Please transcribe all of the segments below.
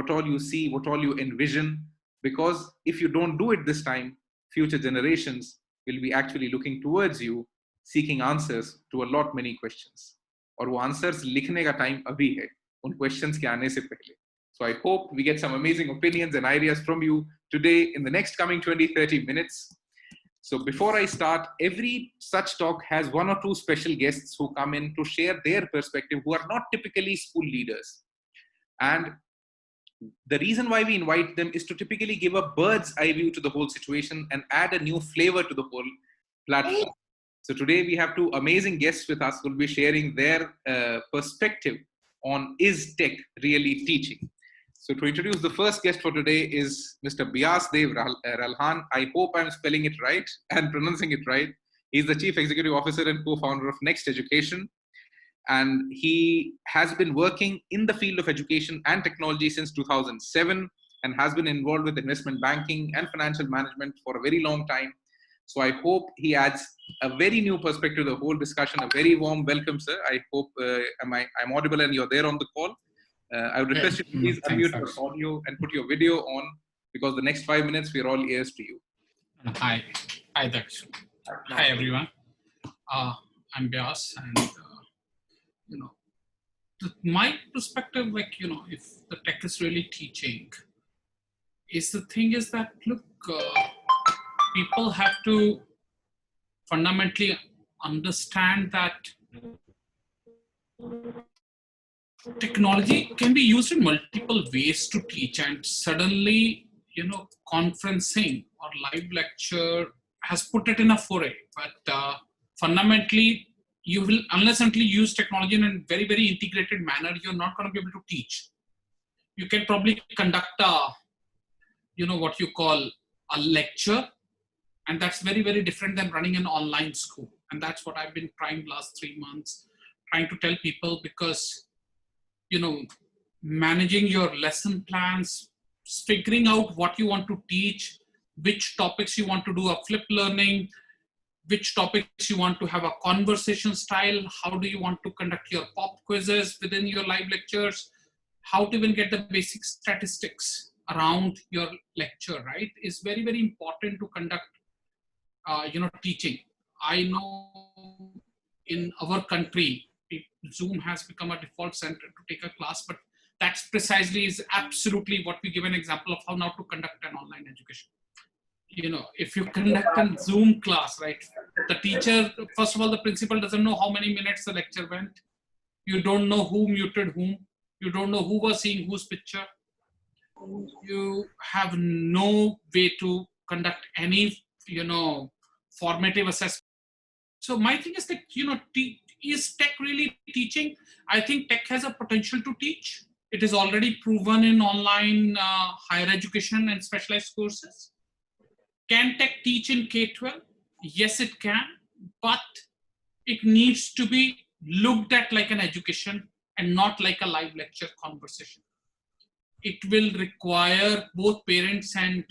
what all you see, what all you envision, because if you don't do it this time, future generations will be actually looking towards you, seeking answers to a lot many questions. और वो answers लिखने का time अभी है, उन questions के आने से पहले. So I hope we get some amazing opinions and ideas from you today in the next coming 20-30 minutes. So before I start, every such talk has one or two special guests who come in to share their perspective, who are not typically school leaders. And the reason why we invite them is to typically give a bird's eye view to the whole situation and add a new flavor to the whole platform. So today we have two amazing guests with us who will be sharing their perspective on is tech really teaching. So to introduce the first guest for today is Mr. Biasdev Ralhan. I hope I'm spelling it right and pronouncing it right. He's the Chief Executive Officer and co-founder of Next Education. And he has been working in the field of education and technology since 2007 and has been involved with investment banking and financial management for a very long time. So I hope he adds a very new perspective to the whole discussion. A very warm welcome, sir. I hope I'm audible and you're there on the call. I would request you to please unmute your audio and put your video on, because the next 5 minutes we're all ears to you. Hi, Daksh. Hi everyone. I'm Bias, and my perspective, if the tech is really teaching, the thing is that look, people have to fundamentally understand that technology can be used in multiple ways to teach, and suddenly, conferencing or live lecture has put it in a foray. But fundamentally, you will, unless until you use technology in a very, very integrated manner, you're not going to be able to teach. You can probably conduct what you call a lecture, and that's very, very different than running an online school. And that's what I've been trying last 3 months, trying to tell people, because managing your lesson plans, figuring out what you want to teach, which topics you want to do a flip learning, which topics you want to have a conversation style, how do you want to conduct your pop quizzes within your live lectures, how to even get the basic statistics around your lecture, right, is very, very important to conduct, teaching. I know in our country, Zoom has become a default center to take a class, but that's precisely is absolutely what we give an example of how now to conduct an online education. If you conduct a Zoom class, right, the teacher, first of all, the principal doesn't know how many minutes the lecture went. You don't know who muted whom. You don't know who was seeing whose picture. You have no way to conduct any, formative assessment. So my thing is that, is tech really teaching? I think tech has a potential to teach. It is already proven in online higher education and specialized courses. Can tech teach in K-12? Yes, it can, but it needs to be looked at like an education and not like a live lecture conversation. It will require both parents and,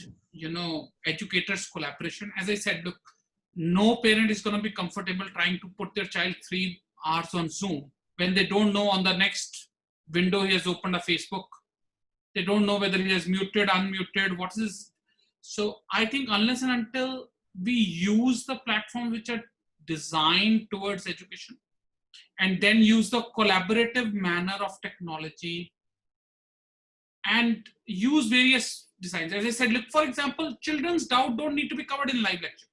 educators' collaboration. As I said, look, no parent is going to be comfortable trying to put their child 3 hours on Zoom when they don't know on the next window he has opened a Facebook. They don't know whether he has muted, unmuted, what is his. So I think unless and until we use the platform which are designed towards education and then use the collaborative manner of technology and use various designs. As I said, look, for example, children's doubt don't need to be covered in live lecture.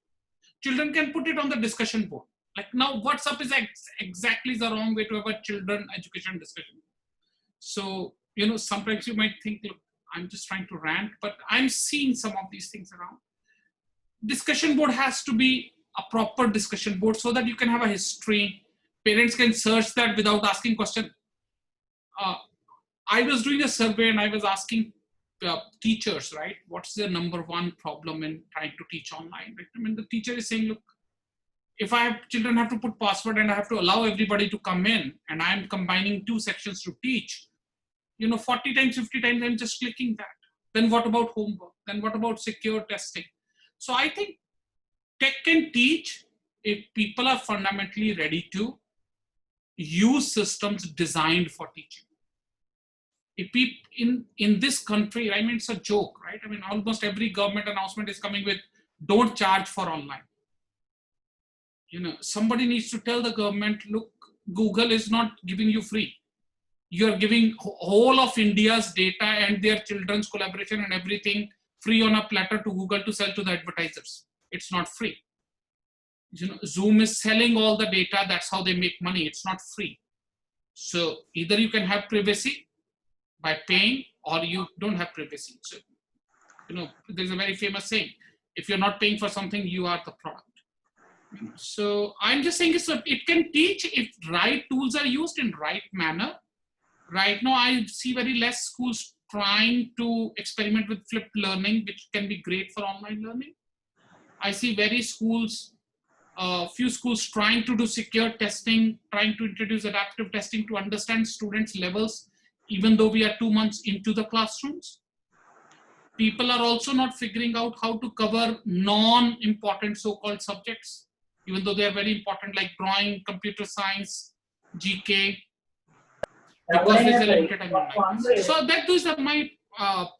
Children can put it on the discussion board. Like now, WhatsApp is exactly the wrong way to have a children education discussion. So, sometimes you might think, look, I'm just trying to rant, but I'm seeing some of these things around. Discussion board has to be a proper discussion board so that you can have a history. Parents can search that without asking question. I was doing a survey and I was asking teachers, right, what's their number one problem in trying to teach online? Right? I mean, the teacher is saying, look, if I have children have to put password and I have to allow everybody to come in and I'm combining 2 sections to teach, 40 times, 50 times, I'm just clicking that. Then what about homework? Then what about secure testing? So I think tech can teach if people are fundamentally ready to use systems designed for teaching. If in this country, I mean, it's a joke, right? I mean, almost every government announcement is coming with, don't charge for online. You know, somebody needs to tell the government, look, Google is not giving you free. You're giving whole of India's data and their children's collaboration and everything free on a platter to Google to sell to the advertisers. It's not free. You know, Zoom is selling all the data. That's how they make money. It's not free. So either you can have privacy by paying, or you don't have privacy. So, you know, there's a very famous saying, if you're not paying for something, you are the product. So I'm just saying it can teach if right tools are used in right manner. Right now, I see very less schools trying to experiment with flipped learning, which can be great for online learning. I see few schools trying to do secure testing, trying to introduce adaptive testing to understand students' levels, even though we are 2 months into the classrooms. People are also not figuring out how to cover non-important so-called subjects, even though they are very important, like drawing, computer science, GK, because there's a limited amount of time. So those are my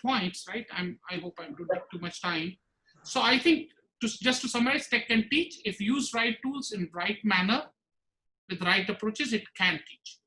points, right? I hope I don't take too much time. So I think, just to summarize, tech can teach if used right tools in right manner, with right approaches, it can teach.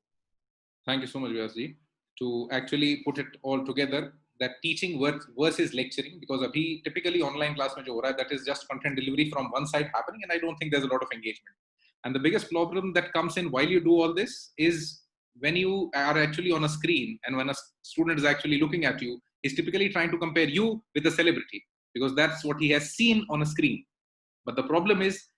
Thank you so much, Vyasji, to actually put it all together, that teaching versus lecturing, because abhi typically online class mein jo ho raha hai, that is just content delivery from one side happening, and I don't think there's a lot of engagement. And the biggest problem that comes in while you do all this is when you are actually on a screen and when a student is actually looking at you, he's typically trying to compare you with a celebrity, because that's what he has seen on a screen. But the problem is,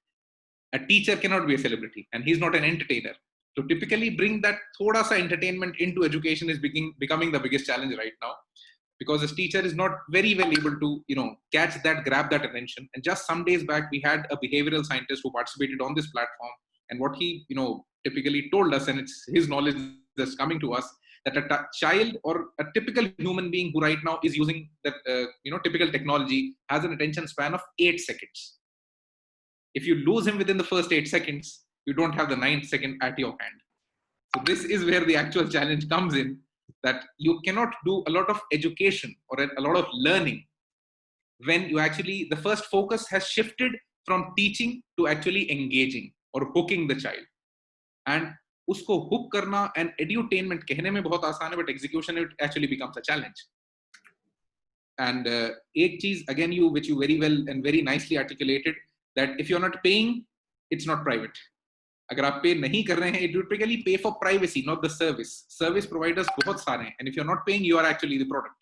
a teacher cannot be a celebrity, and he's not an entertainer. So typically bring that thoda sa entertainment into education is becoming the biggest challenge right now, because this teacher is not very well able to, grab that attention. And just some days back, we had a behavioral scientist who participated on this platform, and what he, typically told us, and it's his knowledge that's coming to us, that a child or a typical human being who right now is using that, typical technology has an attention span of 8 seconds. If you lose him within the first 8 seconds, you don't have the 9th second at your hand. So this is where the actual challenge comes in, that you cannot do a lot of education or a lot of learning when you actually, the first focus has shifted from teaching to actually engaging or hooking the child. And usko hook karna and edutainment कहने में बहुत आसान है, but execution it actually becomes a challenge. And एक चीज again which you very well and very nicely articulated, that if you're not paying, it's not private. अगर आप पे नहीं कर रहे हैं, you typically pay for privacy, not the service. Service providers बहुत सारे हैं, and if you're not paying, you are actually the product.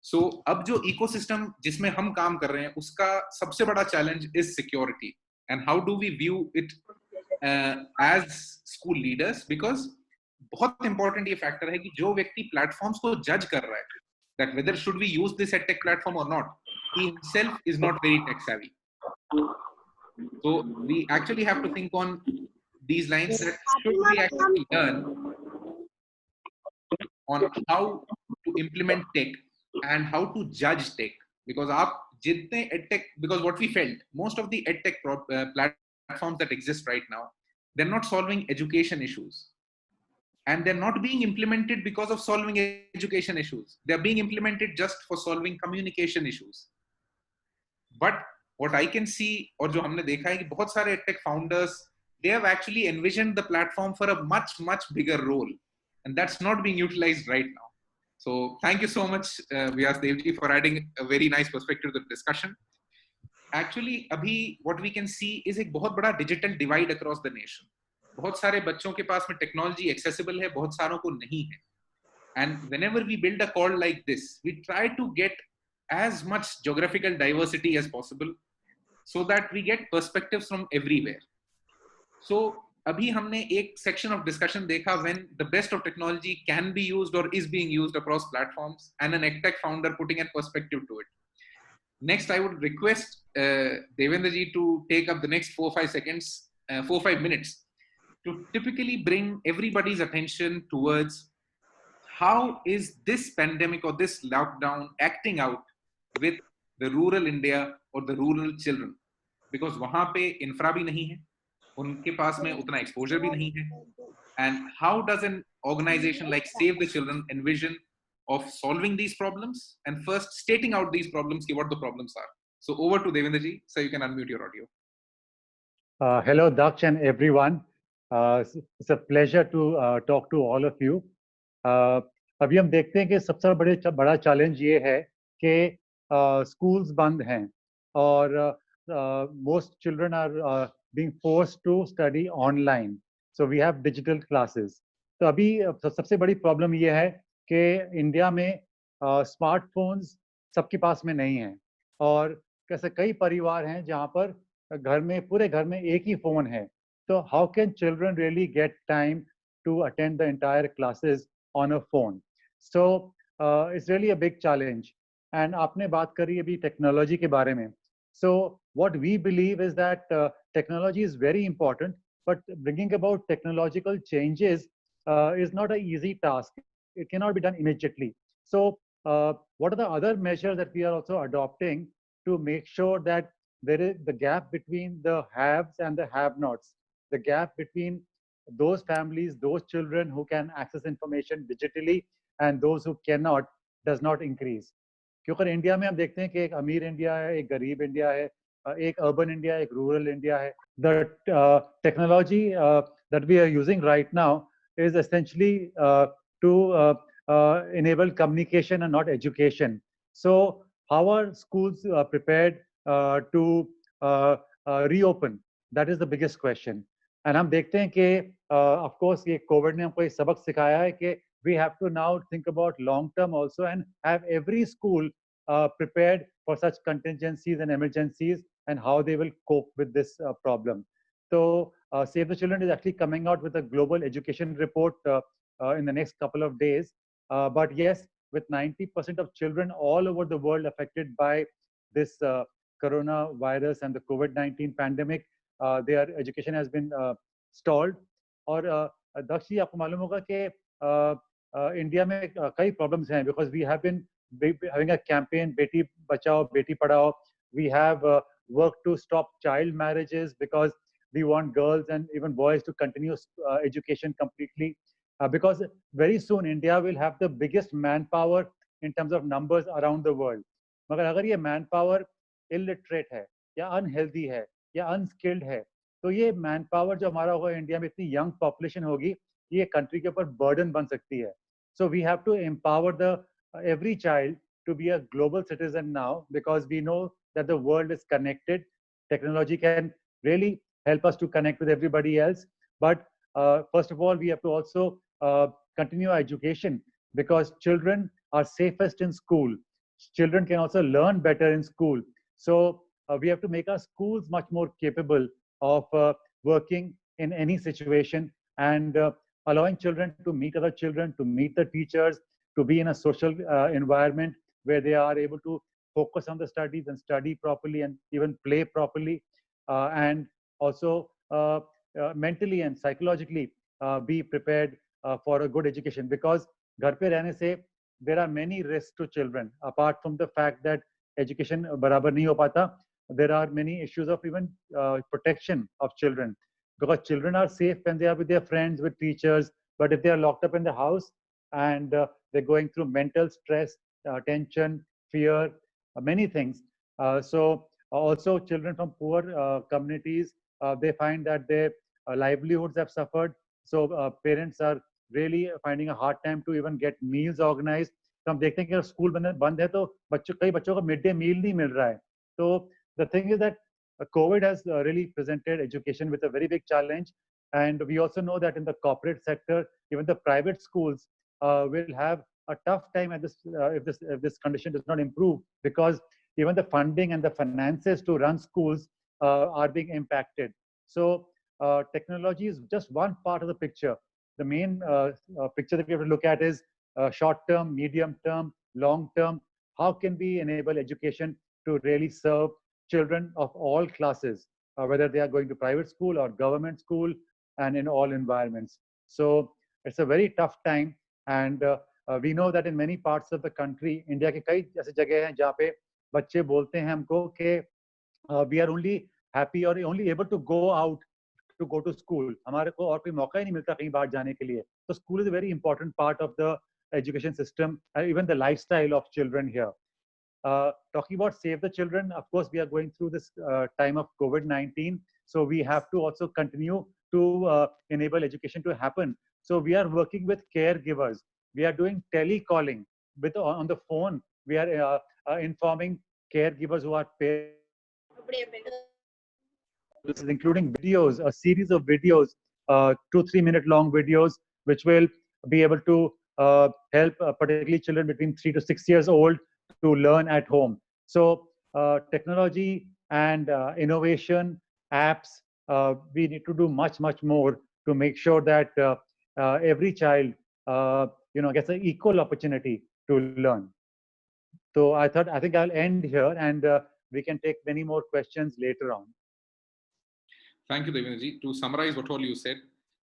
So अब जो ecosystem जिसमें हम काम कर रहे हैं, उसका सबसे बड़ा challenge is security. And how do we view it as school leaders? Because बहुत important ये factor है कि जो व्यक्ति platforms को judge कर रहा है, that whether should we use this EdTech platform or not, he himself is not very tech savvy. So we actually have to think on these lines, that should we actually learn on how to implement tech and how to judge tech, because because what we felt, most of the EdTech platforms that exist right now, they're not solving education issues, and they're not being implemented because of solving education issues. They're being implemented just for solving communication issues. But what I can see, or जो हमने देखा है कि बहुत सारे EdTech founders, they have actually envisioned the platform for a much, much bigger role, and that's not being utilized right now. So thank you so much, Vyas Devji, for adding a very nice perspective to the discussion. Actually, अभी what we can see is एक बहुत बड़ा digital divide across the nation. बहुत सारे बच्चों के पास में technology accessible है, बहुत सारों को नहीं है. And whenever we build a call like this, we try to get as much geographical diversity as possible, so that we get perspectives from everywhere. So अभी हमने एक section of discussion देखा when the best of technology can be used or is being used across platforms, and an EdTech founder putting a perspective to it. Next, I would request Devendra ji to take up the next 4-5 minutes to typically bring everybody's attention towards how is this pandemic or this lockdown acting out with the rural India or the rural children, because वहाँ पे infra भी नहीं है, उनके पास में उतना exposure भी नहीं है, and how does an organization like Save the Children envision of solving these problems and first stating out these problems, what the problems are. So over to Devendra ji, so you can unmute your audio. Hello, Daksh and everyone. It's a pleasure to talk to all of you. अभी हम देखते हैं कि सबसे बड़ा challenge ये है कि schools बंद हैं और most children are being forced to study online. So we have digital classes. तो अभी सबसे बड़ी प्रॉब्लम ये है कि इंडिया में स्मार्टफोन्स सबके पास में नहीं है और कैसे कई परिवार हैं जहाँ पर पूरे घर में एक ही फोन है. तो how can children really get time to attend the entire classes on a phone? So it's really a big challenge. And आपने बात करी अभी टेक्नोलॉजी के बारे में. So what we believe is that technology is very important, but bringing about technological changes is not an easy task. It cannot be done immediately. So what are the other measures that we are also adopting to make sure that there is the gap between the haves and the have-nots, the gap between those families, those children who can access information digitally and those who cannot does not increase? क्योंकि India में हम देखते हैं कि एक अमीर India है, एक गरीब इंडिया है, एक अर्बन इंडिया है, एक रूरल इंडिया है. The technology that we are using right now is essentially to enable communication and not education. So how are schools prepared to reopen? That is the biggest question. And हम देखते हैं कि of course ये COVID ने हमको एक सबक सिखाया है कि we have to now think about long term also and have every school prepared for such contingencies and emergencies and how they will cope with this problem. So Save the Children is actually coming out with a global education report in the next couple of days. But yes, with 90% of children all over the world affected by this coronavirus and the COVID-19 pandemic, their education has been stalled. और दक्ष जी आपको मालूम होगा कि India में कई problems हैं because we have been having a campaign Beti Bachao Beti Padhao. We have worked to stop child marriages because we want girls and even boys to continue education completely. Because very soon India will have the biggest manpower in terms of numbers around the world. मगर अगर ये manpower illiterate है या unhealthy है या unskilled है, तो ये manpower जो हमारा होगा इंडिया में इतनी young population होगी, ये country के ऊपर burden बन सकती है. So we have to empower every child to be a global citizen now, because we know that the world is connected. Technology can really help us to connect with everybody else. But first of all, we have to also continue our education, because children are safest in school. Children can also learn better in school. So we have to make our schools much more capable of working in any situation and allowing children to meet other children, to meet the teachers, to be in a social environment where they are able to focus on the studies and study properly and even play properly, and also mentally and psychologically be prepared for a good education. Because घर पे रहने से there are many risks to children. Apart from the fact that education बराबर नहीं हो पाता, there are many issues of even protection of children. Because children are safe when they are with their friends, with teachers, but if they are locked up in the house and they're going through mental stress, tension, fear, many things. So also children from poor communities, they find that their livelihoods have suffered. So parents are really finding a hard time to even get meals organized. तो हम देखते हैं कि अगर school बंद है तो कई बच्चों को मिड डे मील नहीं मिल रहा है. तो the thing is that COVID has really presented education with a very big challenge. And we also know that in the corporate sector, even the private schools will have a tough time at if this condition does not improve, because even the funding and the finances to run schools are being impacted. So technology is just one part of the picture. The main picture that we have to look at is short term, medium term, long term. How can we enable education to really serve children of all classes, whether they are going to private school or government school, and in all environments? So it's a very tough time, and we know that in many parts of the country, India के कई ऐसे जगह हैं जहाँ पे बच्चे बोलते हैं हमको कि we are only happy or only able to go out to go to school. हमारे को और कोई मौका ही नहीं मिलता कहीं बाहर जाने के लिए. So school is a very important part of the education system, even the lifestyle of children here. Talking about Save the Children, of course, we are going through this time of COVID-19. So we have to also continue to enable education to happen. So we are working with caregivers. We are doing telecalling with on the phone. We are informing caregivers who are parents. This is including videos, a series of videos, 2-3 minute long videos, which will be able to help particularly children between 3 to 6 years old to learn at home. So technology and innovation, apps, we need to do much more to make sure that every child gets an equal opportunity to learn. So I think I'll end here, and we can take many more questions later on. Thank you, Devendra. To summarize what all you said,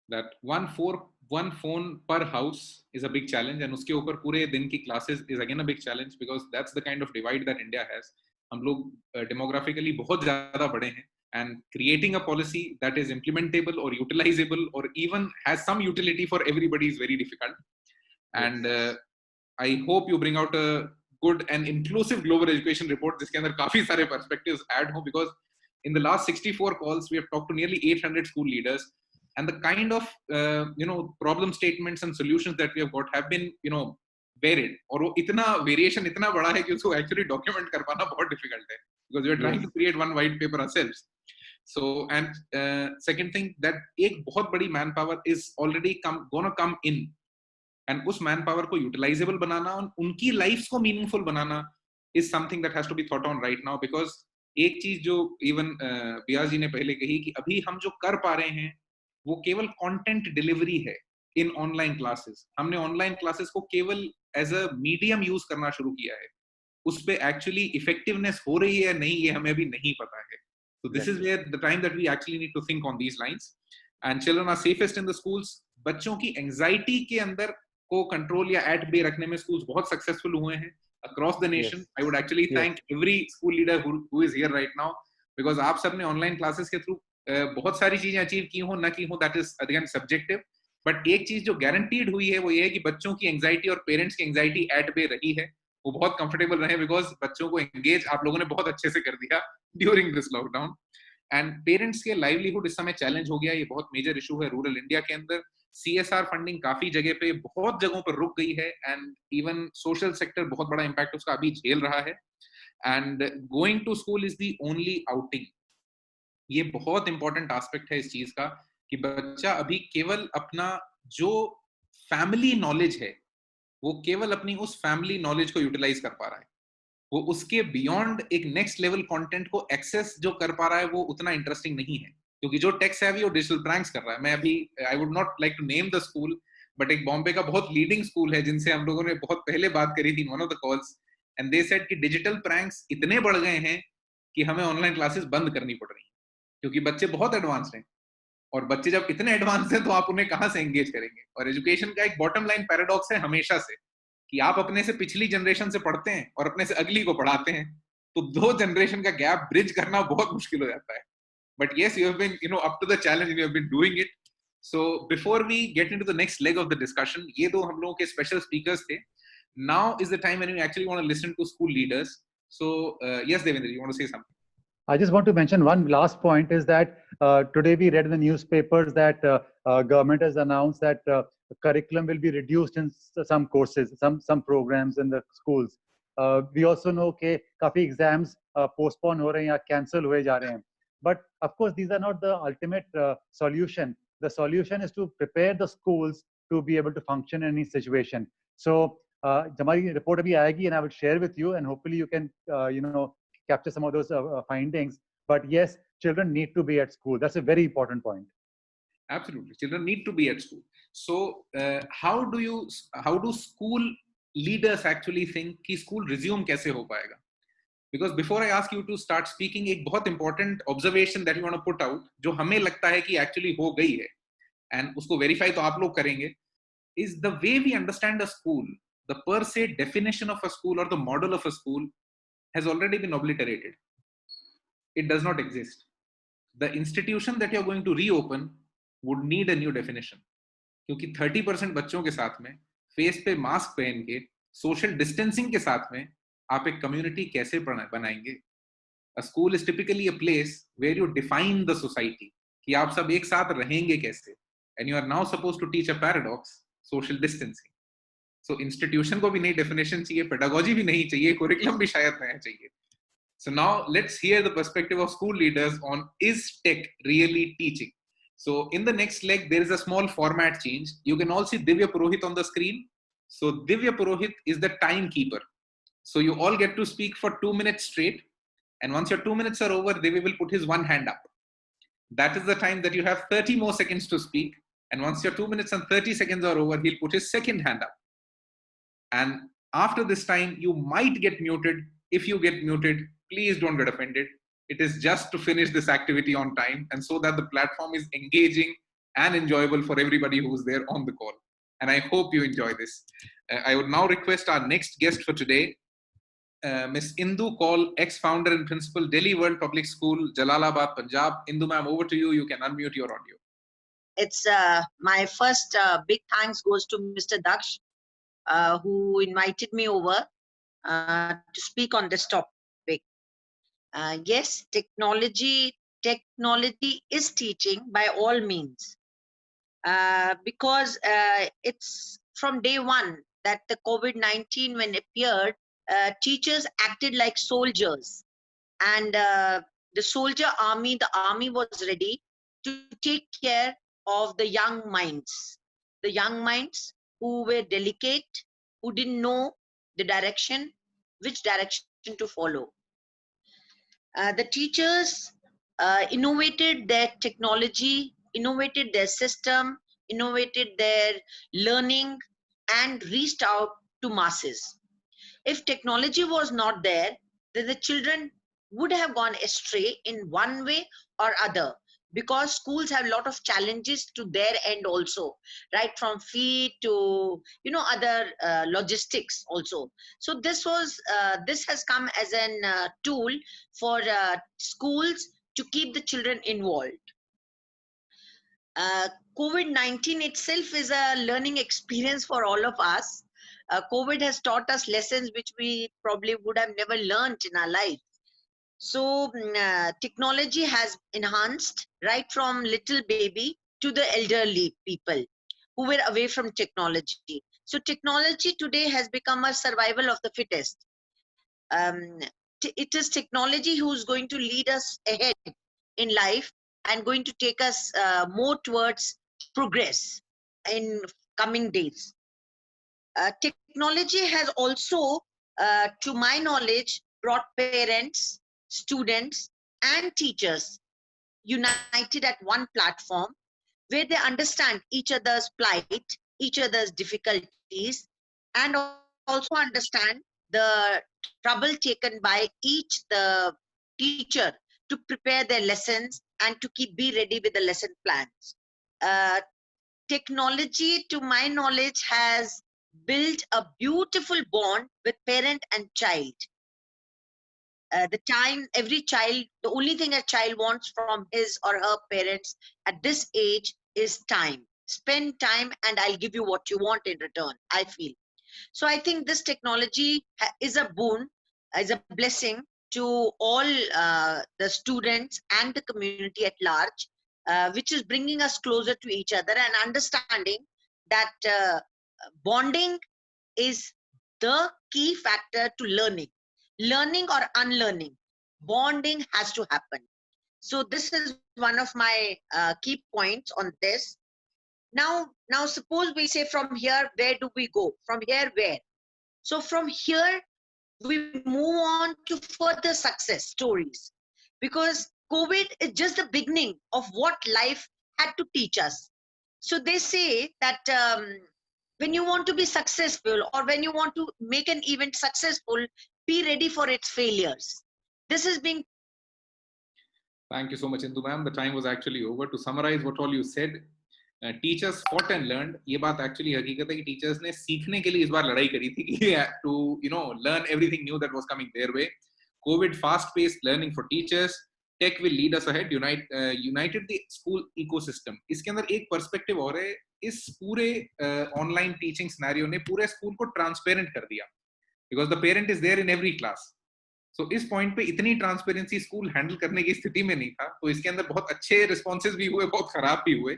that one phone per house is a big challenge, and uske upar pure din ki classes is again a big challenge, because that's the kind of divide that India has. हम लोग demographically बहुत ज़्यादा बड़े हैं, and creating a policy that is implementable or utilizable or even has some utility for everybody is very difficult. And I hope you bring out a good and inclusive global education report जिसके अंदर काफी सारे perspectives add हो, because in the last 64 calls we have talked to nearly 800 school leaders, and the kind of problem statements and solutions that we have got have been varied, और वो इतना variation इतना बड़ा है कि उसको actually document कर पाना बहुत difficult है, because we are trying to create one white paper ourselves. So, and second thing, that एक बहुत बड़ी manpower is already gonna come in, and उस manpower को utilizable बनाना और उनकी lives को meaningful banana is something that has to be thought on right now. Because एक चीज जो इवन बियास जी ने पहले कही कि अभी हम जो कर पा रहे हैं वो केवल कंटेंट डिलीवरी है इन ऑनलाइन क्लासेस. हमने ऑनलाइन क्लासेस को केवल एज अ मीडियम यूज करना शुरू किया है, उस पे एक्चुअली इफेक्टिवनेस हो रही है या नहीं ये हमें अभी नहीं पता है. So this is where the time that we actually need to think on these lines. And children are safest in the schools. बच्चों की एंजाइटी के अंदर को कंट्रोल या एट बे रखने में स्कूल्स बहुत सक्सेसफुल हुए हैं across the nation. I would actually thank every school leader who is here right now, because आप सबने ऑनलाइन क्लासेस के थ्रू बहुत सारी चीजें अचीव की हो ना की हो, that is again subjective, but एक चीज जो गारंटीड हुई है वो ये है कि बच्चों की एंजाइटी और पेरेंट्स की एंजाइटी एट बे रही है, वो बहुत कंफर्टेबल रहे, बिकॉज बच्चों को एंगेज आप लोगों ने बहुत अच्छे से कर दिया during this lockdown. And parents के लाइवलीहुड इस समय चैलेंज हो गया, ये बहुत मेजर इशू है रूरल इंडिया के अंदर. CSR फंडिंग काफी जगह पे बहुत जगहों पर रुक गई है, एंड इवन सोशल सेक्टर बहुत बड़ा इंपैक्ट उसका अभी झेल रहा है. And going to school is the only outing. ये बहुत इंपॉर्टेंट एस्पेक्ट है इस चीज का कि बच्चा अभी केवल अपना जो फैमिली नॉलेज है वो केवल अपनी उस फैमिली नॉलेज को यूटिलाइज कर पा रहा है, वो उसके बियॉन्ड एक नेक्स्ट लेवल कंटेंट को एक्सेस जो कर पा रहा है वो उतना इंटरेस्टिंग नहीं है, क्योंकि जो टेक सेवी वो डिजिटल प्रैंक्स कर रहा है. मैं अभी I would not like to name the school, but एक बॉम्बे का बहुत लीडिंग स्कूल है जिनसे हम लोगों ने बहुत पहले बात करी थी one of the calls, and they said कि डिजिटल प्रैंक्स इतने बढ़ गए हैं कि हमें ऑनलाइन क्लासेस बंद करनी पड़ रही हैं, क्योंकि बच्चे बहुत एडवांस हैं, और बच्चे जब इतने एडवांस हैं तो आप उन्हें कहाँ से एंगेज करेंगे. और एजुकेशन का एक बॉटम लाइन पैराडॉक्स है हमेशा से कि आप अपने से पिछली जनरेशन से पढ़ते हैं और अपने से अगली को पढ़ाते हैं, तो दो जनरेशन का गैप ब्रिज करना बहुत मुश्किल हो जाता है. But yes, you have been, up to the challenge and you have been doing it. So before we get into the next leg of the discussion, ये दो हम लोगों के special speakers थे. Now is the time when we actually want to listen to school leaders. So yes, Devendra, you want to say something? I just want to mention one last point is that today we read in the newspapers that government has announced that curriculum will be reduced in some courses, some programs in the schools. We also know that काफी exams postpone हो रहे हैं या cancel हुए जा रहे हैं. But of course, these are not the ultimate solution. The solution is to prepare the schools to be able to function in any situation. So, हमारी report अभी आएगी, and I will share with you, and hopefully you can, capture some of those findings. But yes, children need to be at school. That's a very important point. Absolutely, children need to be at school. So, how do school leaders actually think कि school resume कैसे हो पाएगा? Because before I ask you to start speaking, एक बहुत important observation that we want to put out, जो हमें लगता है कि actually हो गई है, and उसको verify तो आप लोग करेंगे, is the way we understand a school, the per se definition of a school or the model of a school has already been obliterated. It does not exist. The institution that you're going to reopen would need a new definition. क्योंकि 30% बच्चों के साथ में face पे mask पहन के social distancing के साथ में आप एक कम्युनिटी कैसे बनाएंगे? A school is typically a place where you define the society, कि आप सब एक साथ रहेंगे कैसे, and you are now supposed to teach a paradox, social distancing. So institution को भी नई definition चाहिए, pedagogy भी नहीं चाहिए, curriculum भी शायद नया चाहिए. So now let's hear the perspective of school leaders on, is tech really teaching? So in the next leg, there is a small format change. You can all see Divya Purohit on the screen. So Divya Purohit is the timekeeper. So you all get to speak for 2 minutes straight. And once your 2 minutes are over, Divya will put his one hand up. That is the time that you have 30 more seconds to speak. And once your 2 minutes and 30 seconds are over, he'll put his second hand up. And after this time, you might get muted. If you get muted, please don't get offended. It is just to finish this activity on time and so that the platform is engaging and enjoyable for everybody who's there on the call. And I hope you enjoy this. I would now request our next guest for today, Ms. Indu Kaul, ex-founder and principal, Delhi World Public School, Jalalabad, Punjab. Indu ma'am, over to you. You can unmute your audio. It's my first big thanks goes to Mr. Daksh, who invited me over to speak on this topic. Yes, technology is teaching by all means, because it's from day one that the COVID-19 when appeared, teachers acted like soldiers, and the soldier army, the army was ready to take care of the young minds who were delicate, who didn't know the direction, which direction to follow. The teachers innovated their technology, innovated their system, innovated their learning, and reached out to masses. If technology was not there, then the children would have gone astray in one way or other, because schools have a lot of challenges to their end also, right from fee to other logistics also. So this has come as an tool for schools to keep the children involved. COVID-19 itself is a learning experience for all of us. COVID has taught us lessons which we probably would have never learned in our life. So technology has enhanced right from little baby to the elderly people who were away from technology. So technology today has become a survival of the fittest. It is technology who's going to lead us ahead in life and going to take us more towards progress in coming days. Technology has also, to my knowledge, brought parents, students, and teachers united at one platform where they understand each other's plight, each other's difficulties, and also understand the trouble taken by each the teacher to prepare their lessons and to be ready with the lesson plans. Technology, to my knowledge, has built a beautiful bond with parent and child. The only thing a child wants from his or her parents at this age is time. Spend time and I'll give you what you want in return, I feel. So I think this technology is a boon, is a blessing to all the students and the community at large, which is bringing us closer to each other and understanding that bonding is the key factor to learning or unlearning. Bonding has to happen. So this is one of my key points on this. Now suppose we say, from here, where do we go? From here, where? So from here, we move on to further success stories, because COVID is just the beginning of what life had to teach us. So they say that when you want to be successful, or when you want to make an event successful, be ready for its failures. This is being. Thank you so much, Indu ma'am. The time was actually over. To summarize what all you said, teachers fought and learned. ये बात actually हकीकत है कि teachers ने सीखने के लिए इस बार लड़ाई करी थी कि to learn everything new that was coming their way. COVID fast-paced learning for teachers. tech will lead us ahead, united the school ecosystem. इसके अंदर एक पर्सपेक्टिव और है, इस पूरे ऑनलाइन टीचिंग सिनेरियो ने पूरे स्कूल को ट्रांसपेरेंट कर दिया, because the parent is there in every class. So इस पॉइंट पे इतनी ट्रांसपेरेंसी स्कूल हैंडल करने की स्थिति में नहीं था. तो इसके अंदर बहुत अच्छे रिस्पॉन्सेज भी हुए, बहुत खराब भी हुए,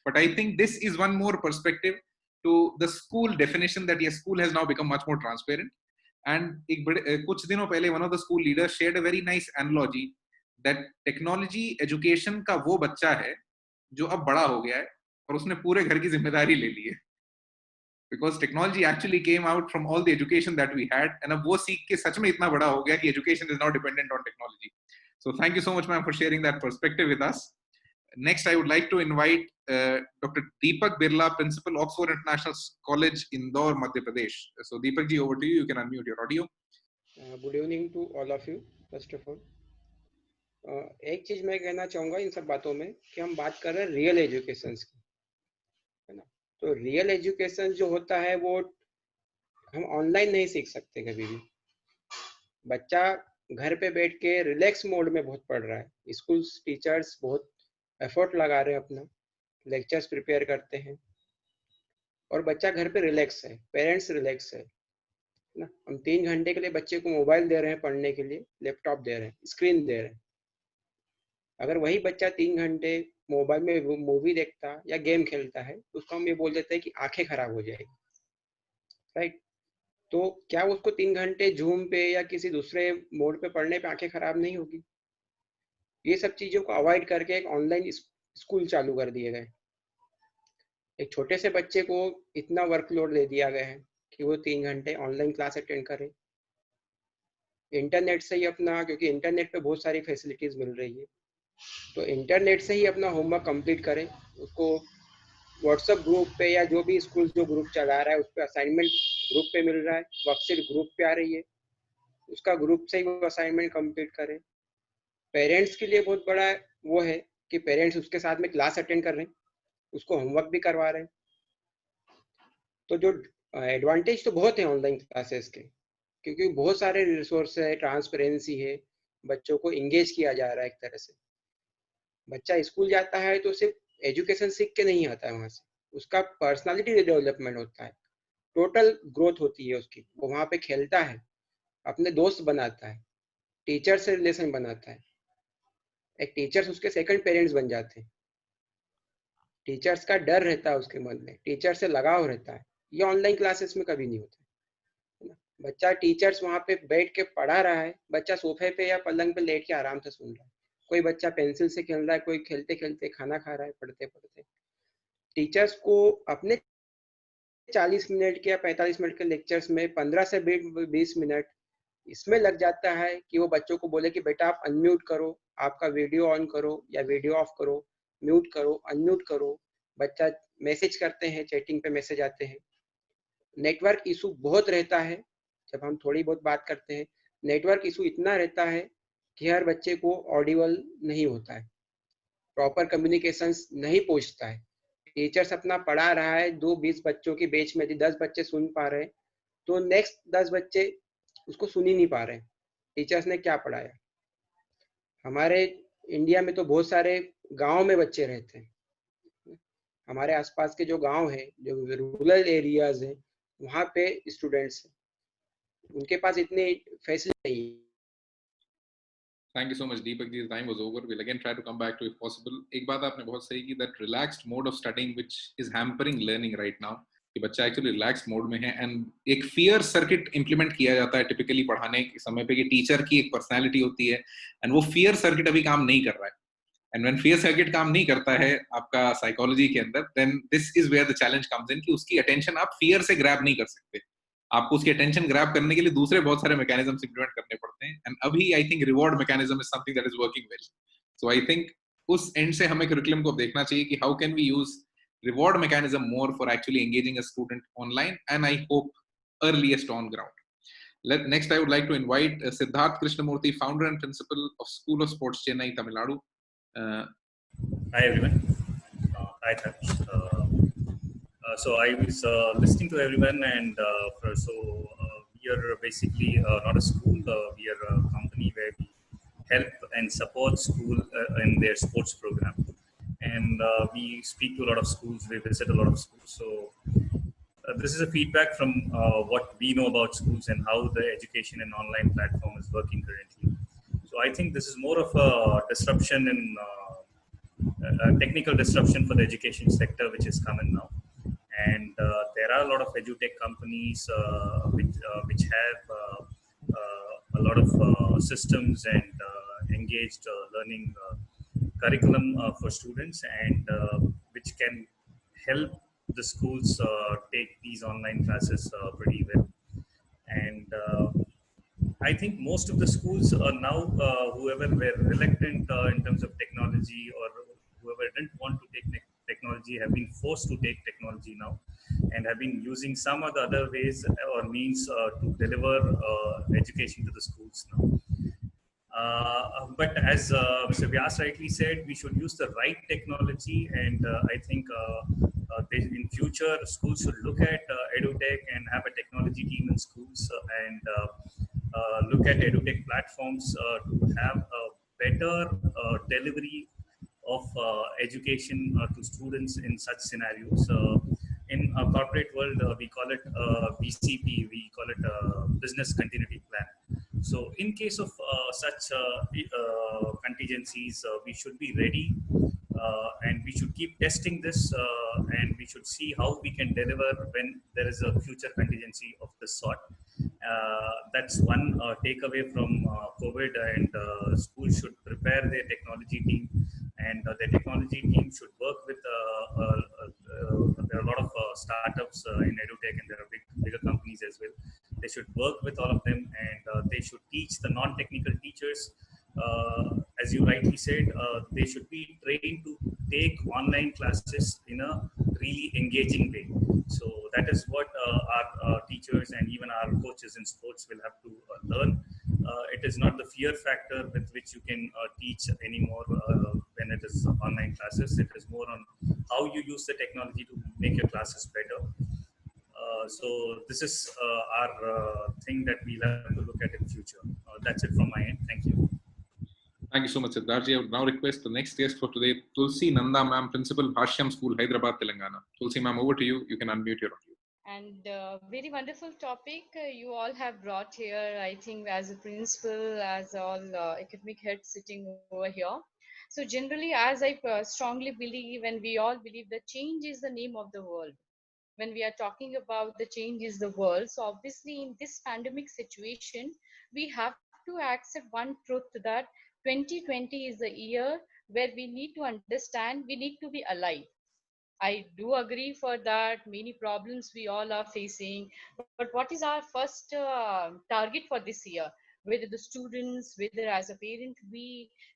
but I think this is one more perspective to the school definition that ये school has now become much more transparent. And एक कुछ दिनों पहले one of the school leaders shared a very nice analogy that technology education का वो बच्चा है जो अब बड़ा हो गया है और उसने पूरे घर की जिम्मेदारी ले ली है, because technology actually came out from all the education that we had, and अब वो सीख के सच में इतना बड़ा हो गया कि education is not dependent on technology. So thank you so much ma'am for sharing that perspective with us. Next, I would like to invite Dr. Deepak Birla, Principal, Oxford International College, Indore, Madhya Pradesh. So, Deepak ji, over to you. You can unmute your audio. Good evening to all of you. First of all, एक चीज मैं कहना चाहूँगा इन सब बातों में कि हम बात कर रहे हैं रियल एजुकेशन की, है ना. तो रियल एजुकेशन जो होता है वो हम ऑनलाइन नहीं सीख सकते कभी भी. बच्चा घर पे बैठ के रिलैक्स मोड में बहुत पढ़ रहा है. स्कूल टीचर्स बहुत एफर्ट लगा रहे हैं, अपना लेक्चर्स प्रिपेयर करते हैं और बच्चा घर पे रिलैक्स है, पेरेंट्स रिलैक्स है ना. हम 3 घंटे के लिए बच्चे को मोबाइल दे रहे हैं पढ़ने के लिए, लैपटॉप दे रहे हैं, स्क्रीन दे रहे हैं. अगर वही बच्चा 3 घंटे मोबाइल में मूवी देखता या गेम खेलता है तो उसको हम ये बोल देते हैं कि आंखें खराब हो जाएगी, राइट. तो क्या उसको 3 घंटे जूम पे या किसी दूसरे मोड पे पढ़ने पे आंखें खराब नहीं होगी? ये सब चीजों को अवॉइड करके एक ऑनलाइन स्कूल चालू कर दिए गए. एक छोटे से बच्चे को इतना वर्कलोड दे दिया गया है कि वो 3 घंटे ऑनलाइन क्लास अटेंड करे इंटरनेट से ही अपना, क्योंकि इंटरनेट पे बहुत सारी फैसिलिटीज मिल रही है, तो इंटरनेट से ही अपना होमवर्क कंप्लीट करे. उसको व्हाट्सएप ग्रुप पे या जो भी स्कूल जो ग्रुप चला रहा है उस पर असाइनमेंट ग्रुप पे मिल रहा है, वर्कशीट ग्रुप पे आ रही है, उसका ग्रुप से ही वो असाइनमेंट कंप्लीट करे. पेरेंट्स के लिए बहुत बड़ा वो है कि पेरेंट्स उसके साथ में क्लास अटेंड कर रहे हैं, उसको होमवर्क भी करवा रहे हैं. तो जो एडवांटेज तो बहुत है ऑनलाइन क्लासेस के, क्योंकि बहुत सारे रिसोर्स है, ट्रांसपेरेंसी है, बच्चों को इंगेज किया जा रहा है. एक तरह से बच्चा स्कूल जाता है तो सिर्फ एजुकेशन सीख के नहीं आता है, वहाँ से उसका पर्सनालिटी डेवलपमेंट होता है, टोटल ग्रोथ होती है उसकी. वो वहाँ पे खेलता है, अपने दोस्त बनाता है, टीचर से रिलेशन बनाता है. एक टीचर्स उसके सेकंड पेरेंट्स बन जाते हैं. टीचर्स का डर रहता है उसके मन में, टीचर से लगाव रहता है. ये ऑनलाइन क्लासेस में कभी नहीं होता है ना. बच्चा टीचर्स वहाँ पे बैठ के पढ़ा रहा है, बच्चा सोफे पे या पलंग पे लेट के आराम से सुन रहा है. कोई बच्चा पेंसिल से खेल रहा है, कोई खेलते खेलते खाना खा रहा है, पढ़ते पढ़ते. टीचर्स को अपने 40 मिनट के या 45 मिनट के लेक्चर्स में 15 से 20 मिनट इसमें लग जाता है कि वो बच्चों को बोले कि बेटा आप अनम्यूट करो, आपका वीडियो ऑन करो या वीडियो ऑफ करो, म्यूट करो, अनम्यूट करो. बच्चा मैसेज करते हैं, चैटिंग पे मैसेज आते हैं. नेटवर्क इशू बहुत रहता है. जब हम थोड़ी बहुत बात करते हैं, नेटवर्क इशू इतना रहता है कि हर बच्चे को ऑडिबल नहीं होता है, प्रॉपर कम्युनिकेशंस नहीं पहुंचता है. टीचर्स अपना पढ़ा रहा है, 2-20 बच्चों के बैच में 10 बच्चे सुन पा रहे हैं, तो नेक्स्ट 10 बच्चे उसको सुन ही नहीं पा रहे हैं टीचर्स ने क्या पढ़ाया. हमारे इंडिया में तो बहुत सारे गांव में बच्चे रहते हैं. हमारे आसपास के जो गांव है, जो रूरल एरियाज है, वहाँ पे स्टूडेंट्स हैं, उनके पास इतनी फैसिलिटी नहीं है. Thank you so much, Deepak ji. The time was over. We'll again try to come back to if possible. एक बात आपने बहुत सही की, that relaxed mode of studying which is hampering learning right now. कि बच्चा एक्चुअली रिलैक्स मोड में है, एंड एक फियर सर्किट इंप्लीमेंट किया जाता है टिपिकली पढ़ाने के समय पे कि टीचर की एक पर्सनालिटी होती है, एंड वो फियर सर्किट अभी काम नहीं कर रहा है. एंड व्हेन फियर सर्किट काम नहीं करता है आपका साइकोलॉजी के अंदर, then this is where the challenge comes in कि उसकी अटेंशन आप फियर से ग्रैब नहीं कर सकते. आपको उसकी अटेंशन ग्रैब करने के लिए दूसरे बहुत सारे मैकेनिज्म्स इंप्लीमेंट करने पड़ते हैं, एंड अभी I think reward mechanism is something that is working well. So I think उस एंड से हमें करिकुलम को देखना चाहिए कि how can we use reward mechanism more for actually engaging a student online, and I hope earliest on ground. Next, I would like to invite Siddharth Krishnamurthy, founder and principal of School of Sports, Chennai, Tamil Nadu. Hi everyone. Hi Tash. So I was listening to everyone, and we are basically not a school. We are a company where we help and support school in their sports program. And we speak to a lot of schools, we visit a lot of schools. So this is a feedback from what we know about schools and how the education and online platform is working currently. So I think this is more of a disruption in technical disruption for the education sector, which is coming now. And there are a lot of edutech companies which have a lot of systems and engaged learning curriculum for students, and which can help the schools take these online classes pretty well. And I think most of the schools are now, whoever were reluctant in terms of technology, or whoever didn't want to take technology, have been forced to take technology now, and have been using some of the other ways or means to deliver education to the schools now. But as Mr. Vyas rightly said, we should use the right technology, and I think in future schools should look at edutech and have a technology team in schools, and look at edutech platforms to have a better delivery of education to students in such scenarios. In a corporate world, we call it BCP, we call it business continuity plan. So in case of such contingencies, we should be ready, and we should keep testing this, and we should see how we can deliver when there is a future contingency of this sort. That's one takeaway from COVID, and schools should prepare their technology team, and their technology team should work with there are a lot of startups in edutech, and there are bigger companies as well. They should work with all of them, and they should teach the non-technical teachers. As you rightly said, they should be trained to take online classes in a really engaging way. So that is what our teachers and even our coaches in sports will have to learn. It is not the fear factor with which you can teach anymore when it is online classes. It is more on how you use the technology to make your classes better. So this is our thing that we'll have to look at in future. That's it from my end. Thank you. Thank you so much, Siddharji. I would now request the next guest for today, Tulsi Nanda ma'am, Principal, Bhashyam School, Hyderabad, Telangana. Tulsi ma'am, over to you. You can unmute your audio. And very wonderful topic you all have brought here, I think, as a principal, as all academic heads sitting over here. So generally, as I strongly believe, and we all believe, that change is the name of the world. When we are talking about the change is the world, so obviously in this pandemic situation, we have to accept one truth, that 2020 is the year where we need to understand we need to be alive. I do agree for that. Many problems we all are facing. But what is our first target for this year? Whether the students, whether as a parent,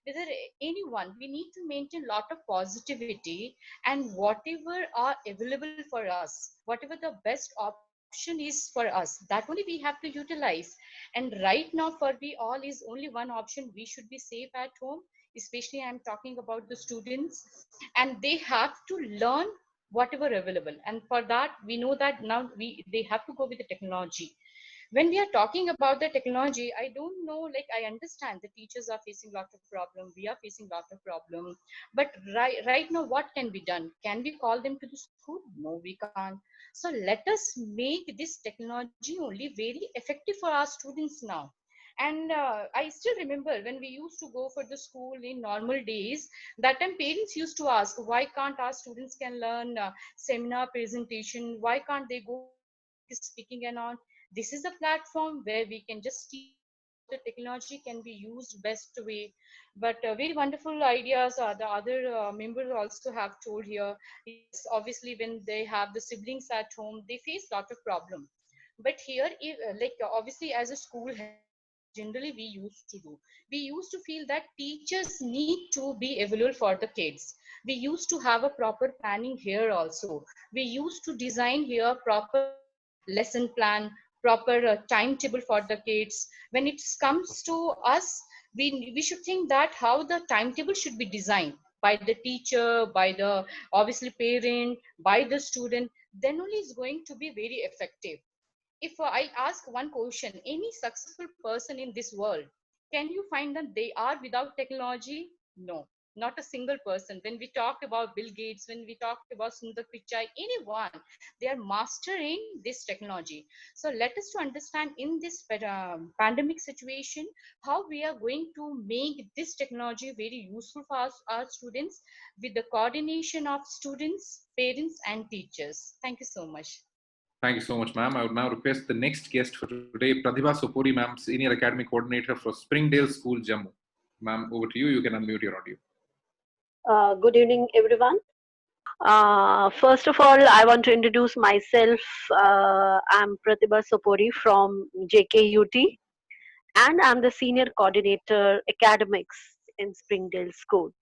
whether anyone, we need to maintain a lot of positivity, and whatever are available for us, whatever the best option is for us, that only we have to utilize. And right now for we all is only one option. We should be safe at home. Especially I'm talking about the students, and they have to learn whatever available, and for that we know that now they have to go with the technology. When we are talking about the technology, I don't know, like, I understand the teachers are facing lot of problem, we are facing lot of problem, but right now what can be done? Can we call them to the school? No, we can't. So let us make this technology only very effective for our students now. And I still remember when we used to go for the school in normal days, that time parents used to ask, why can't our students can learn seminar presentation? Why can't they go speaking and on? This is a platform where we can just teach how the technology can be used best way. But very wonderful ideas the other members also have told here. Yes, obviously when they have the siblings at home, they face lot of problem. But here, if, obviously as a school head, what generally we used to feel that teachers need to be available for the kids. We used to have a proper planning here also. We used to design here proper lesson plan, proper timetable for the kids. When it comes to us, we should think that how the timetable should be designed by the teacher, by the obviously parent, by the student, then only is going to be very effective. If I ask one question, any successful person in this world, can you find that they are without technology? No, not a single person. When we talk about Bill Gates, when we talk about Sundar Pichai, anyone, they are mastering this technology. So let us to understand in this pandemic situation, how we are going to make this technology very useful for us, our students, with the coordination of students, parents, and teachers. Thank you so much. Thank you so much, ma'am. I would now request the next guest for today, Pratibha Sopuri, ma'am, Senior Academic Coordinator for Springdale School, Jammu. Ma'am, over to you. You can unmute your audio. Good evening, everyone. First of all, I want to introduce myself. I'm Pratibha Sopuri from JKUT, and I'm the Senior Coordinator Academics in Springdale School.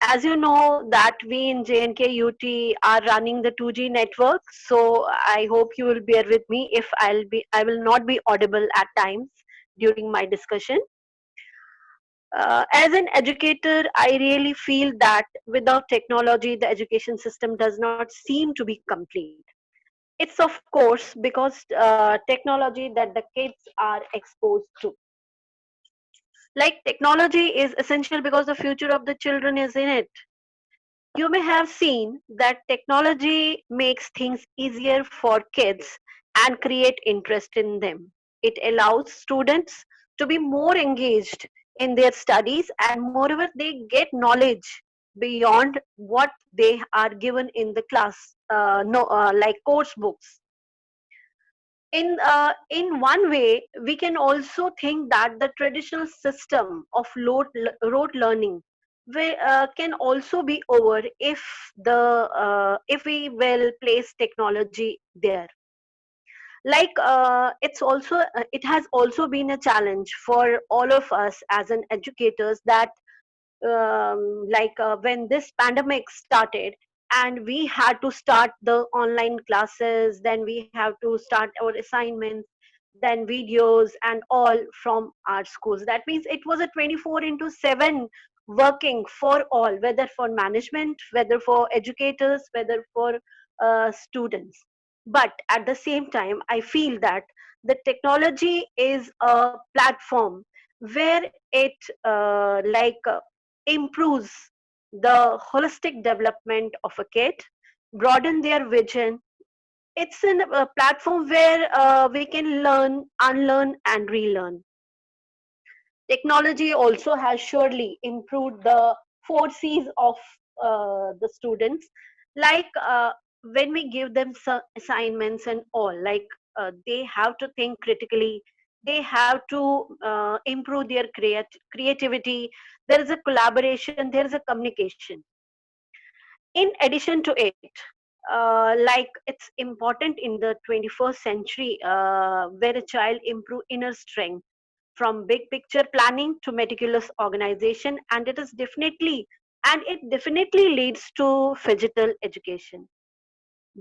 As you know, that we in JNKUT are running the 2G network, so I hope you will bear with me if I will not be audible at times during my discussion. As an educator, I really feel that without technology, the education system does not seem to be complete. It's of course because technology that the kids are exposed to. Like technology is essential because the future of the children is in it. You may have seen that technology makes things easier for kids and create interest in them. It allows students to be more engaged in their studies, and moreover they get knowledge beyond what they are given in the class, like course books. In one way, we can also think that the traditional system of rote learning can also be over if we will place technology there. Like it has also been a challenge for all of us as an educators that when this pandemic started and we had to start the online classes, then we have to start our assignments, then videos and all from our schools. That means it was a 24/7 working for all, whether for management, whether for educators, whether for students. But at the same time, I feel that the technology is a platform where it improves the holistic development of a kid, broaden their vision. It's a platform where we can learn, unlearn, and relearn. Technology also has surely improved the 4 C's of the students. Like when we give them assignments and all, they have to think critically. They have to improve their creativity. There is a collaboration. There is a communication. In addition to it, it's important in the 21st century where a child improve inner strength from big picture planning to meticulous organization, and it definitely leads to physical education.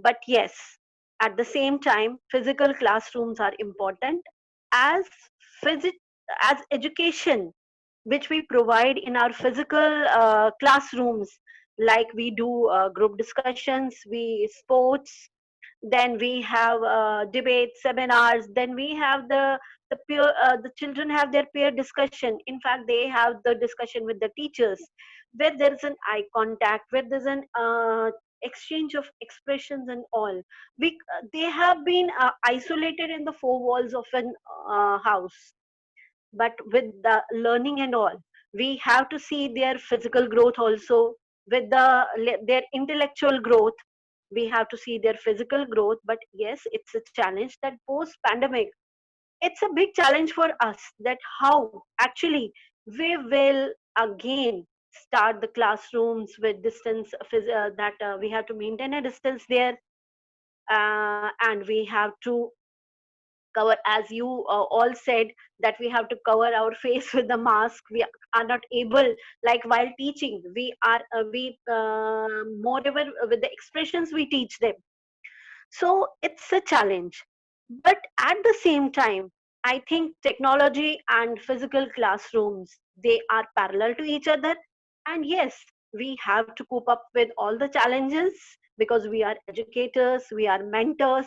But yes, at the same time, physical classrooms are important as physics as education which we provide in our physical classrooms. Like we do group discussions, we sports, then we have debate seminars, then we have the children have their peer discussion. In fact, they have the discussion with the teachers where there is an eye contact, where there's an exchange of expressions and all. They have been isolated in the four walls of an house, but with the learning and all, we have to see their physical growth also. With their intellectual growth, we have to see their physical growth. But yes, it's a challenge that post pandemic, it's a big challenge for us, that how actually we will again start the classrooms with distance, that we have to maintain a distance there, and we have to cover, as you all said, that we have to cover our face with the mask. We are not able, like while teaching, we are moreover with the expressions we teach them. So it's a challenge. But at the same time, I think technology and physical classrooms, they are parallel to each other. And yes, we have to cope up with all the challenges because we are educators, we are mentors,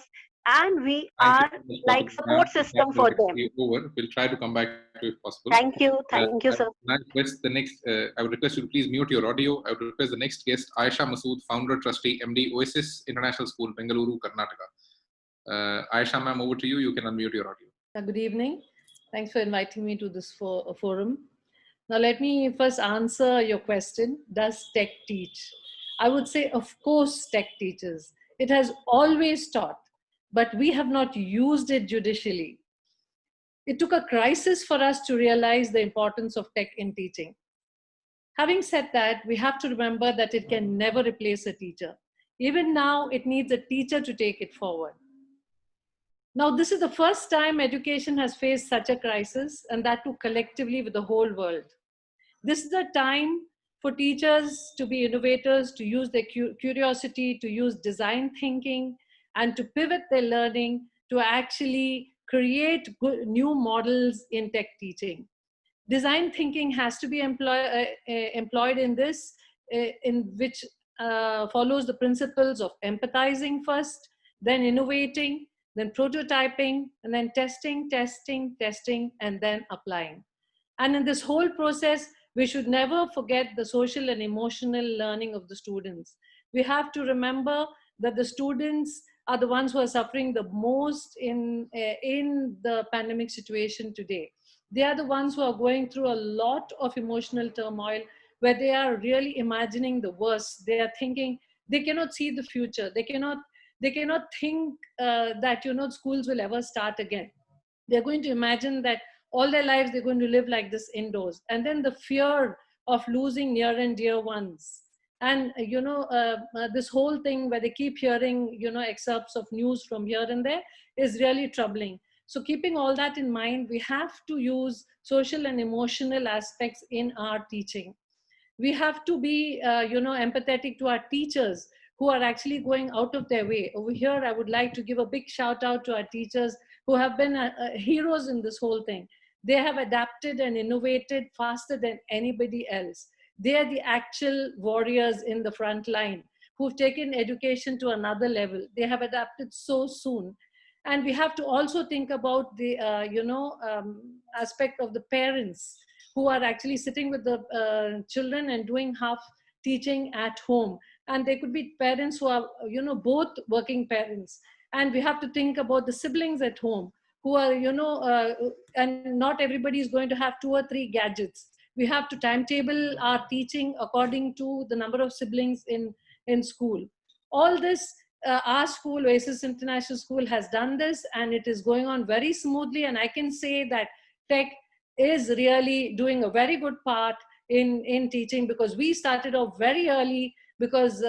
and we Thank you are so much, like Dr. support Ma'am. system That will for them. be over. We'll try to come back to it if possible. Thank you, I sir. would request the next. I would request you to please mute your audio. I would request the next guest, Aisha Masood, founder, trustee, MD, Oasis International School, Bengaluru, Karnataka. Aisha, ma'am, over to you. You can unmute your audio. Good evening. Thanks for inviting me to this forum. Now, let me first answer your question. Does tech teach? I would say, of course, tech teaches. It has always taught, but we have not used it judicially. It took a crisis for us to realize the importance of tech in teaching. Having said that, we have to remember that it can never replace a teacher. Even now, it needs a teacher to take it forward. Now, this is the first time education has faced such a crisis, and that too collectively with the whole world. This is the time for teachers to be innovators, to use their curiosity, to use design thinking, and to pivot their learning to actually create good, new models in tech teaching. Design thinking has to be employed in this, in which follows the principles of empathizing first, then innovating, then prototyping, and then testing, and then applying. And in this whole process, we should never forget the social and emotional learning of the students. We have to remember that the students are the ones who are suffering the most in the pandemic situation today. They are the ones who are going through a lot of emotional turmoil, where they are really imagining the worst. They are thinking, they cannot see the future. They cannot think that schools will ever start again. They're going to imagine that all their lives they're going to live like this indoors, and then the fear of losing near and dear ones, and this whole thing where they keep hearing excerpts of news from here and there is really troubling. So keeping all that in mind, we have to use social and emotional aspects in our teaching. We have to be empathetic to our teachers who are actually going out of their way. Over here, I would like to give a big shout out to our teachers who have been heroes in this whole thing. They have adapted and innovated faster than anybody else. They are the actual warriors in the front line who've taken education to another level. They have adapted so soon. And we have to also think about the aspect of the parents who are actually sitting with the children and doing half teaching at home. And there could be parents who are both working parents. And we have to think about the siblings at home who are and not everybody is going to have 2 or 3 gadgets. We have to timetable our teaching according to the number of siblings in school. All this, our school, Oasis International School, has done this, and it is going on very smoothly. And I can say that tech is really doing a very good part in teaching, because we started off very early, because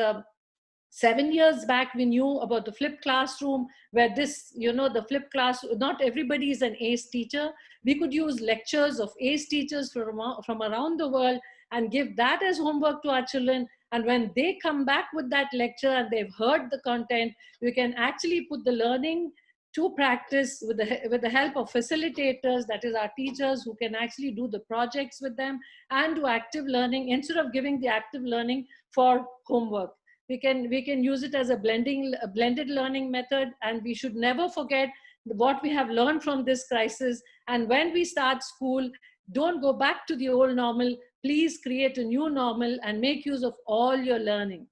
7 years back, we knew about the flipped classroom, where this, the flipped class, not everybody is an ACE teacher. We could use lectures of ACE teachers from around the world and give that as homework to our children. And when they come back with that lecture and they've heard the content, we can actually put the learning to practice with the help of facilitators, that is our teachers, who can actually do the projects with them and do active learning instead of giving the active learning for homework. We can use it as a blended learning method, and we should never forget what we have learned from this crisis. And when we start school, don't go back to the old normal. Please create a new normal and make use of all your learning.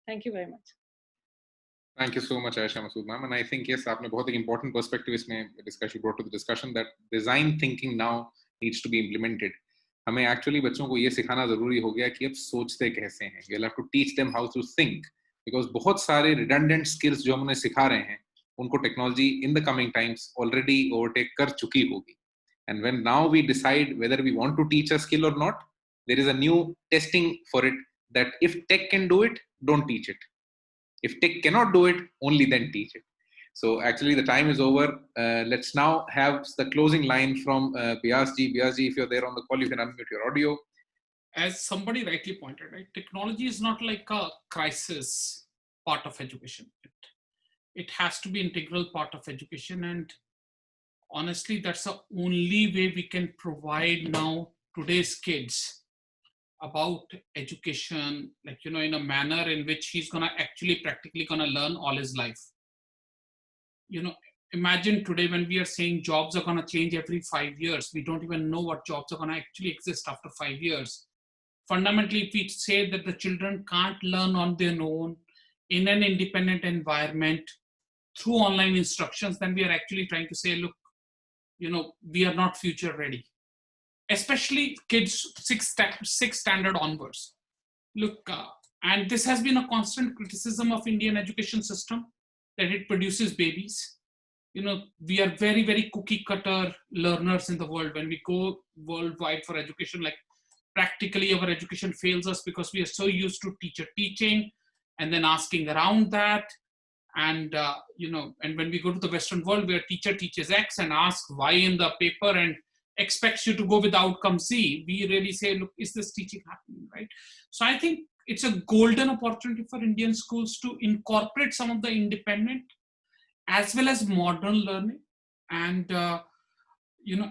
Thank you very much. Thank you so much, Aisha Masood ma'am. And I think, yes, आपने बहुत एक important perspective इसमें discussion brought to the discussion, that design thinking now needs to be implemented. हमें actually बच्चों को ये सिखाना ज़रूरी हो गया कि अब सोचते कैसे हैं. We'll have to teach them how to think, because बहुत सारे redundant skills जो हम उन्हें सिखा रहे हैं, उनको technology in the coming times already overtake कर चुकी होगी. And when now we decide whether we want to teach a skill or not, there is a new testing for it, that if tech can do it, don't teach it. If tech cannot do it, only then teach it. So actually the time is over. Let's now have the closing line from Biasji. Biasji, if you're there on the call, you can unmute your audio. As somebody rightly pointed, right, technology is not like a crisis part of education. It has to be integral part of education. And honestly, that's the only way we can provide now today's kids about education, like, in a manner in which he's gonna actually practically gonna learn all his life. imagine today when we are saying jobs are going to change every 5 years, we don't even know what jobs are going to actually exist after 5 years. Fundamentally, if we say that the children can't learn on their own in an independent environment through online instructions, then we are actually trying to say, look, we are not future ready, especially kids 6th standard onwards. Look, and this has been a constant criticism of Indian education system, that it produces babies. We are very, very cookie cutter learners in the world. When we go worldwide for education, like practically our education fails us because we are so used to teacher teaching and then asking around that. And, and when we go to the Western world where teacher teaches X and asks Y in the paper and expects you to go with outcome Z, we really say, look, is this teaching happening, right? So I think it's a golden opportunity for Indian schools to incorporate some of the independent as well as modern learning. And,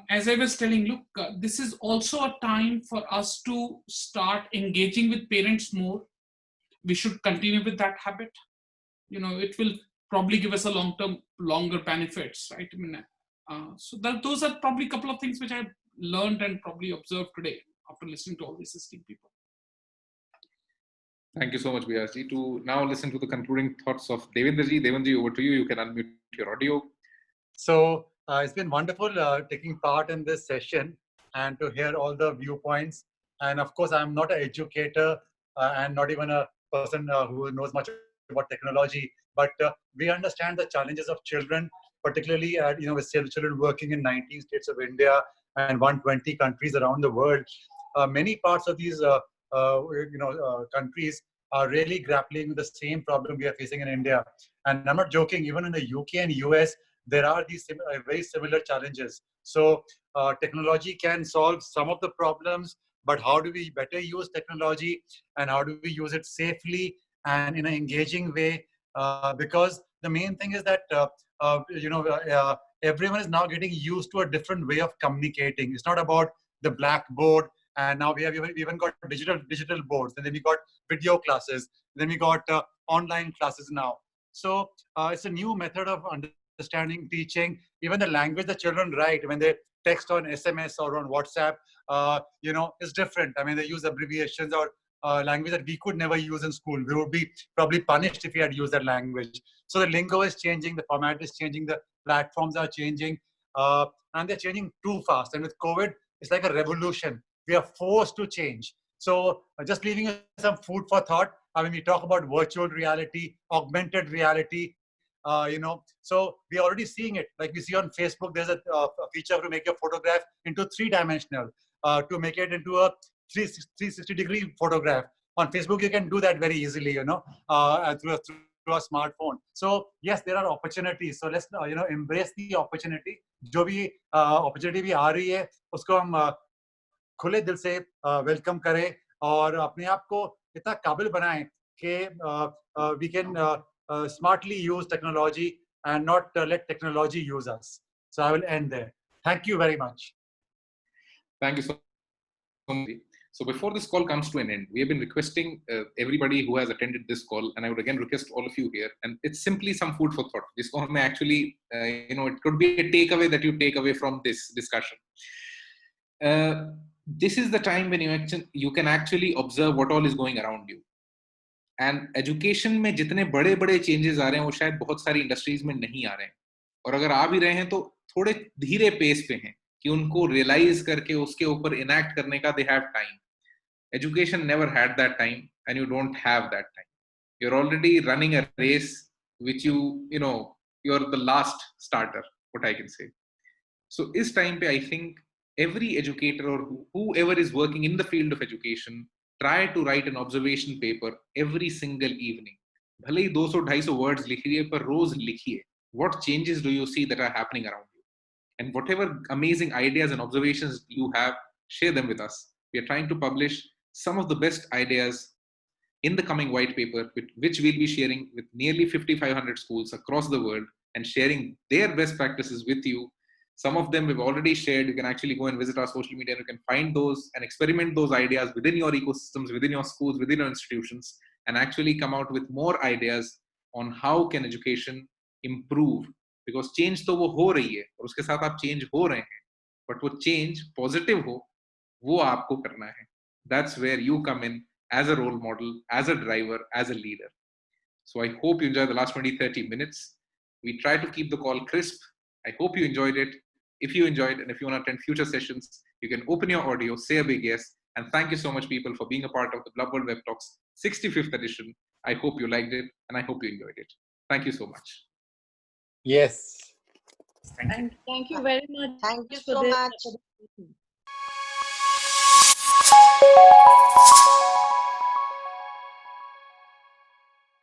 as I was telling, look, this is also a time for us to start engaging with parents more. We should continue with that habit. It will probably give us a longer benefits, right? So those are probably a couple of things which I've learned and probably observed today after listening to all these esteemed people. Thank you so much, Vyasji. To now listen to the concluding thoughts of Devendraji. Devendraji, over to you. You can unmute your audio. So it's been wonderful taking part in this session and to hear all the viewpoints. And of course, I'm not an educator and not even a person who knows much about technology, but we understand the challenges of children, particularly with children working in 19 states of India and 120 countries around the world. Many parts of these countries are really grappling with the same problem we are facing in India. And I'm not joking, even in the UK and US, there are these very similar challenges. So technology can solve some of the problems, but how do we better use technology and how do we use it safely and in an engaging way? Because the main thing is that, everyone is now getting used to a different way of communicating. It's not about the blackboard. And now we have even got digital boards, and then we got video classes, then we got online classes now. So it's a new method of understanding, teaching. Even the language the children write when they text on SMS or on WhatsApp, is different. I mean, they use abbreviations or language that we could never use in school. We would be probably punished if we had used that language. So the lingo is changing, the format is changing, the platforms are changing, and they're changing too fast. And with COVID, it's like a revolution. We are forced to change. So just leaving some food for thought. I mean, we talk about virtual reality, augmented reality, so we're already seeing it. Like we see on Facebook, there's a feature to make your photograph into 3-dimensional, to make it into a 360-degree photograph. On Facebook, you can do that very easily, through a smartphone. So yes, there are opportunities. So let's, embrace the opportunity. जो भी opportunity भी आ रही है, उसको हम खुले दिल से वेलकम करें और अपने आप को इतना काबिल बनाएं कि we can smartly use technology and not let technology use us. So I will end there. Thank you very much. Thank you so much. So before this call comes to an end, we have been requesting everybody who has attended this call, and I would again request all of you here, and it's simply some food for thought. This one actually, it could be a takeaway that you take away from this discussion. This is the time when you can actually observe what all is going around you. And education में जितने बड़े changes आ रहे हैं वो शायद बहुत सारी industries में नहीं आ रहे हैं, और अगर आ भी रहे हैं तो थोड़े धीरे पेस पे हैं कि उनको realize करके उसके ऊपर enact करने का they have time. Education never had that time, and you don't have that time. You're already running a race which you're the last starter, what I can say. So इस time पे I think every educator or whoever is working in the field of education, try to write an observation paper every single evening. भले ही 200-250 words लिखिए, पर रोज लिखिए. What changes do you see that are happening around you? And whatever amazing ideas and observations you have, share them with us. We are trying to publish some of the best ideas in the coming white paper, which we'll be sharing with nearly 5,500 schools across the world and sharing their best practices with you. Some of them we've already shared. You can actually go and visit our social media and you can find those and experiment those ideas within your ecosystems, within your schools, within your institutions, and actually come out with more ideas on how can education improve because change तो वो हो रही है और उसके साथ आप change हो रहे हैं, बट वो चेंज पॉजिटिव हो वो आपको करना है. That's where you come in as a role model, as a driver, as a leader. So I hope you enjoyed the last 20-30 minutes. We try to keep the call crisp. I hope you enjoyed it. If you enjoyed and if you want to attend future sessions, you can open your audio, say a big yes. And thank you so much, people, for being a part of the Blub World Web Talks 65th edition. I hope you liked it and I hope you enjoyed it. Thank you so much. Yes. Thank you. Thank you very much. Thank you for so this- much.